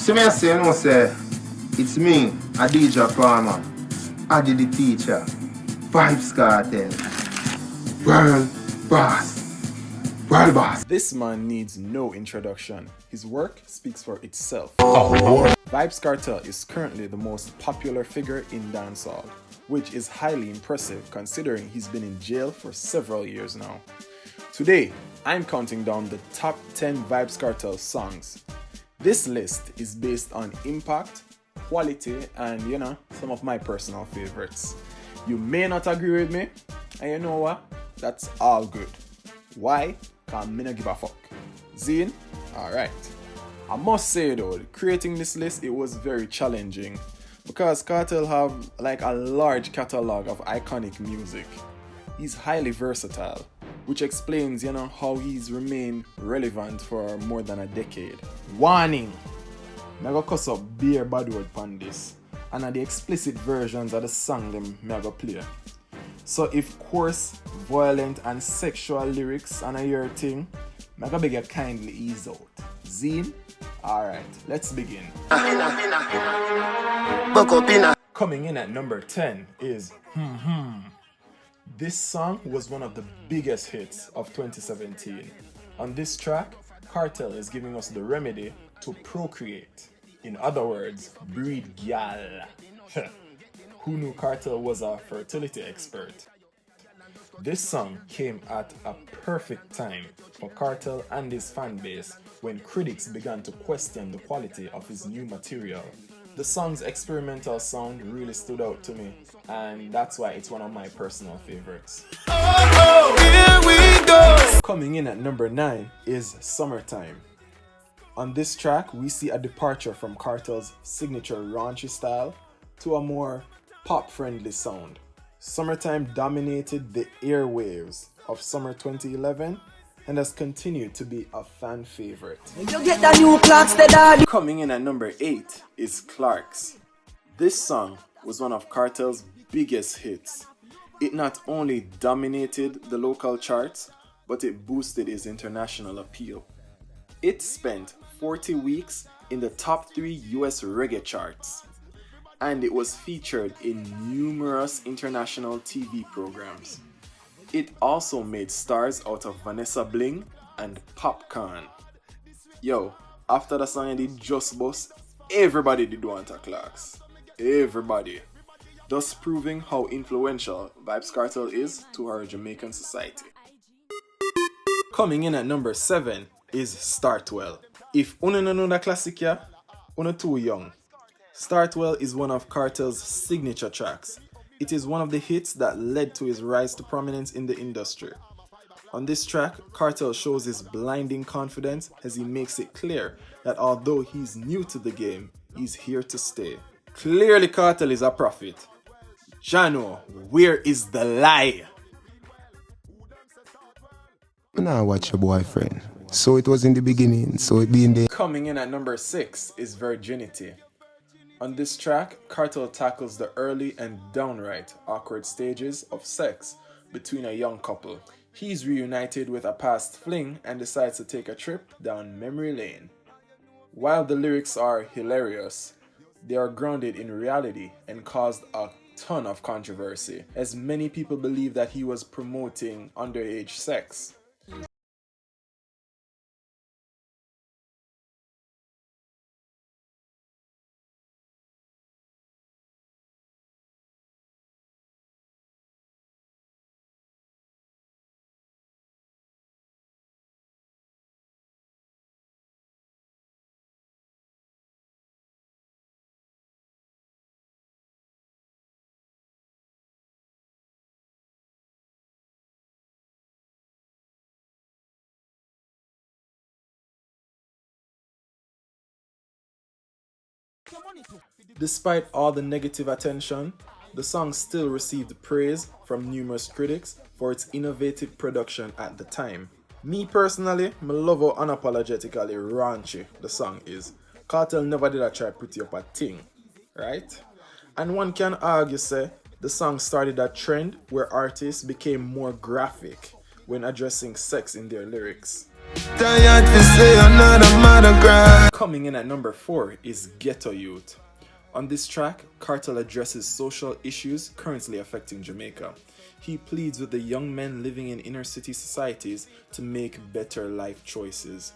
So me I say, you know, say, it's me, a DJ Farmer, Adi the teacher, Vybz Kartel, World Boss, World Boss. This man needs no introduction. His work speaks for itself. Vybz Kartel is currently the most popular figure in dancehall, which is highly impressive considering he's been in jail for several years now. Today, I'm counting down the top 10 Vybz Kartel songs. This list is based on impact, quality, and some of my personal favorites. You may not agree with me, and you know what? That's all good. Why? Cause me not give a fuck. Zine? Alright. I must say though, creating this list, it was very challenging because Kartel have like a large catalog of iconic music. He's highly versatile, which explains, how he's remained relevant for more than a decade. Warning! I go cuss up bare bad word pon this, and are the explicit versions of the song them me go play. So if coarse, violent, and sexual lyrics and a your thing, I go beg you kindly ease out. Zine? Alright, let's begin. Coming in at number 10 is This song was one of the biggest hits of 2017. On this track, Kartel is giving us the remedy to procreate. In other words, breed gyal. Who knew Kartel was a fertility expert? This song came at a perfect time for Kartel and his fan base when critics began to question the quality of his new material. The song's experimental sound really stood out to me, and that's why it's one of my personal favorites. Here we go. Coming in at number 9 is Summertime. On this track, we see a departure from Kartel's signature raunchy style to a more pop-friendly sound. Summertime dominated the airwaves of summer 2011 and has continued to be a fan favorite. You get the new clocks, Coming in at number 8 is Clarks. This song was one of Kartel's biggest hits. It not only dominated the local charts, but it boosted his international appeal. It spent 40 weeks in the top 3 US reggae charts, and it was featured in numerous international TV programs. It also made stars out of Vanessa Bling and Popcorn. Yo, after the song did just bust, everybody did want a Clarks. Everybody. Thus proving how influential Vybz Kartel is to our Jamaican society. Coming in at number 7 is Startwell. If una no know the classic ya, una too young. Startwell is one of Kartel's signature tracks. It is one of the hits that led to his rise to prominence in the industry. On this track, Kartel shows his blinding confidence as he makes it clear that although he's new to the game, he's here to stay. Clearly Kartel is a prophet. Jano, where is the lie? Now watch your boyfriend. So it was in the beginning, so it be in the... Coming in at number 6 is Virginity. On this track, Kartel tackles the early and downright awkward stages of sex between a young couple. He's reunited with a past fling and decides to take a trip down memory lane. While the lyrics are hilarious, they are grounded in reality and caused a ton of controversy, as many people believe that he was promoting underage sex. Despite all the negative attention, the song still received praise from numerous critics for its innovative production at the time. Me personally, I love how unapologetically raunchy the song is. Kartel never did try pretty up a thing, right? And one can argue say the song started a trend where artists became more graphic when addressing sex in their lyrics. Coming in at number 4 is Ghetto Youth. On this track, Kartel addresses social issues currently affecting Jamaica. He pleads with the young men living in inner city societies to make better life choices.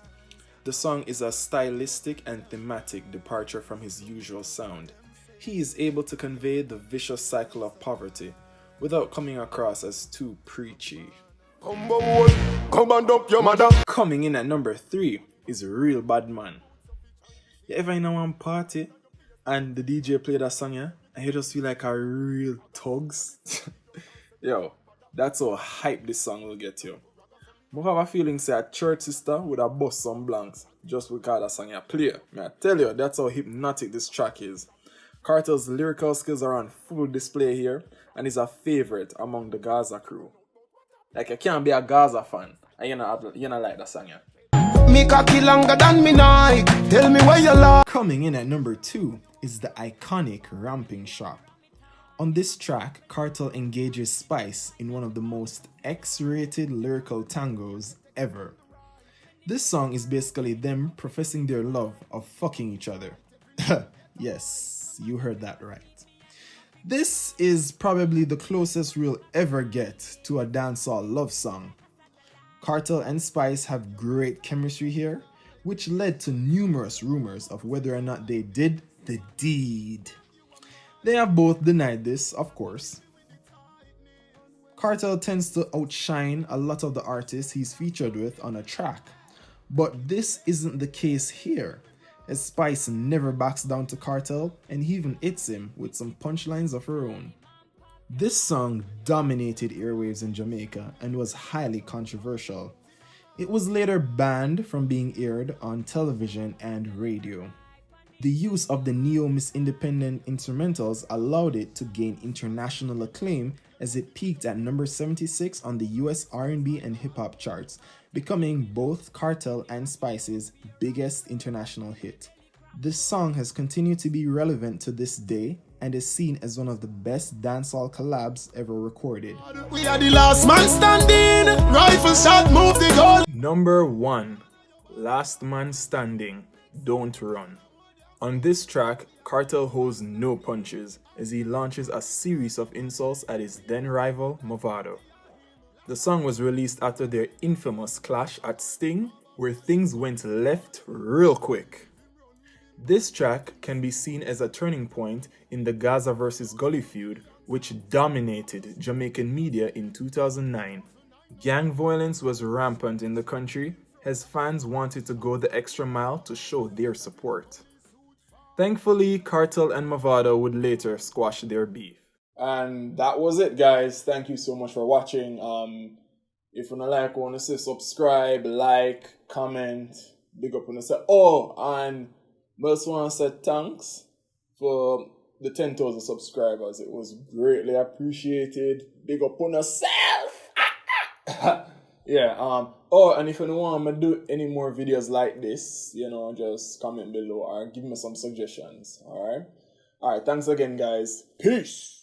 The song is a stylistic and thematic departure from his usual sound. He is able to convey the vicious cycle of poverty without coming across as too preachy. Coming in at number 3 is Real Bad Man. You ever in a one party and the DJ played that song, yeah, and you just feel like a real thugs? Yo, that's how hype this song will get you. I have a feeling say a church sister would have bust some blanks just because that song you play. I tell you, that's how hypnotic this track is. Kartel's lyrical skills are on full display here and is a favorite among the Gaza crew. Like, you can't be a Gaza fan and you not like that song, yeah. Me cocky longer than me night. Tell me where you love. Coming in at number 2 is the iconic Ramping Shop. On this track, Kartel engages Spice in one of the most X-rated lyrical tangos ever. This song is basically them professing their love of fucking each other. Yes, you heard that right. This is probably the closest we'll ever get to a dancehall love song. Kartel and Spice have great chemistry here, which led to numerous rumors of whether or not they did the deed. They have both denied this, of course. Kartel tends to outshine a lot of the artists he's featured with on a track, but this isn't the case here, as Spice never backs down to Kartel and he even hits him with some punchlines of her own. This song dominated airwaves in Jamaica and was highly controversial. It was later banned from being aired on television and radio. The use of the neo-Miss Independent instrumentals allowed it to gain international acclaim as it peaked at number 76 on the US R&B and hip-hop charts, becoming both Kartel and Spice's biggest international hit. This song has continued to be relevant to this day and is seen as one of the best dancehall collabs ever recorded. We are the last man standing, rifle shot, move the goal. Number 1, Last Man Standing, Don't Run. On this track, Kartel holds no punches as he launches a series of insults at his then rival, Mavado. The song was released after their infamous clash at Sting, where things went left real quick. This track can be seen as a turning point in the Gaza vs. Gully feud, which dominated Jamaican media in 2009. Gang violence was rampant in the country as fans wanted to go the extra mile to show their support. Thankfully, Kartel and Mavado would later squash their beef. And that was it, guys. Thank you so much for watching. If you don't want to say subscribe, like, comment, big up on the set. Oh, and I just want to say thanks for the 10,000 subscribers. It was greatly appreciated. Big up on yourself. Yeah. Oh, and if you don't want me to do any more videos like this, just comment below or give me some suggestions. Alright? Alright, thanks again, guys. Peace.